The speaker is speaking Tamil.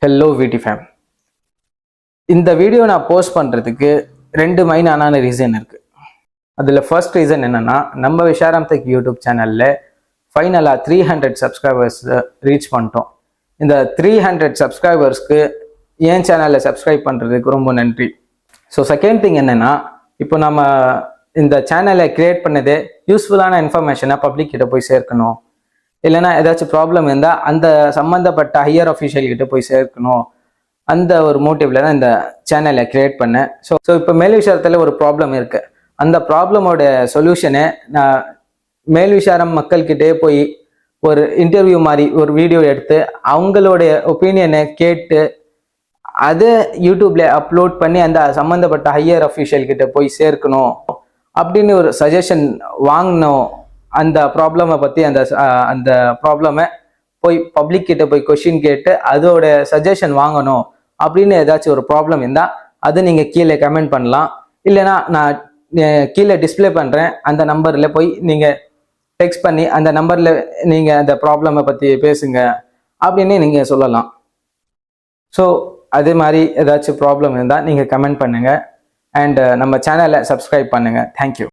ஹலோ விடி ஃபேம். இந்த வீடியோ நான் போஸ்ட் பண்ணுறதுக்கு ரெண்டு மெயினான ரீசன் இருக்குது. அதில் ஃபர்ஸ்ட் ரீசன் என்னென்னா, நம்ம விஷாரம் டெக் யூடியூப் சேனலில் ஃபைனலாக 300 சப்ஸ்கிரைபர்ஸ் ரீச் பண்ணிட்டோம். இந்த 300 சப்ஸ்கிரைபர்ஸ்க்கு என் சேனலில் சப்ஸ்கிரைப் பண்ணுறதுக்கு ரொம்ப நன்றி. ஸோ செகண்ட் திங் என்னென்னா, இப்போ நம்ம இந்த சேனலை க்ரியேட் பண்ணதே யூஸ்ஃபுல்லான இன்ஃபர்மேஷனை பப்ளிக் கிட்ட போய் சேர்க்கணும், இல்லைன்னா ஏதாச்சும் ப்ராப்ளம் இருந்தால் அந்த சம்மந்தப்பட்ட ஹையர் அஃபிஷியல் கிட்ட போய் சேர்க்கணும். அந்த ஒரு மோட்டிவ்ல தான் இந்த சேனலை கிரியேட் பண்ணேன். ஸோ இப்போ மேல் விஷயத்தில் ஒரு ப்ராப்ளம் இருக்கு. அந்த ப்ராப்ளமோட சொல்யூஷனை நான் மேல் விஷாரம் மக்கள்கிட்டே போய் ஒரு இன்டர்வியூ மாதிரி ஒரு வீடியோ எடுத்து அவங்களுடைய ஒப்பீனியனை கேட்டு அதை யூடியூப்ல அப்லோட் பண்ணி அந்த சம்மந்தப்பட்ட ஹையர் அஃபிஷியல் கிட்ட போய் சேர்க்கணும் அப்படின்னு ஒரு சஜஷன் வாங்கணும். அந்த ப்ராப்ளமை பற்றி அந்த ப்ராப்ளமை போய் பப்ளிக் கிட்ட போய் கொஷின் கேட்டு அதோட சஜஷன் வாங்கணும் அப்படின்னு ஏதாச்சும் ஒரு ப்ராப்ளம் இருந்தால் அது நீங்கள் கீழே கமெண்ட் பண்ணலாம். இல்லைனா நான் கீழே டிஸ்பிளே பண்ணுறேன், அந்த நம்பரில் போய் நீங்கள் டெக்ஸ்ட் பண்ணி அந்த நம்பரில் நீங்கள் அந்த ப்ராப்ளமை பற்றி பேசுங்க அப்படின்னு நீங்கள் சொல்லலாம். ஸோ அதே மாதிரி ஏதாச்சும் ப்ராப்ளம் இருந்தால் நீங்கள் கமெண்ட் பண்ணுங்கள் அண்ட் நம்ம சேனலை சப்ஸ்கிரைப் பண்ணுங்கள். தேங்க்யூ.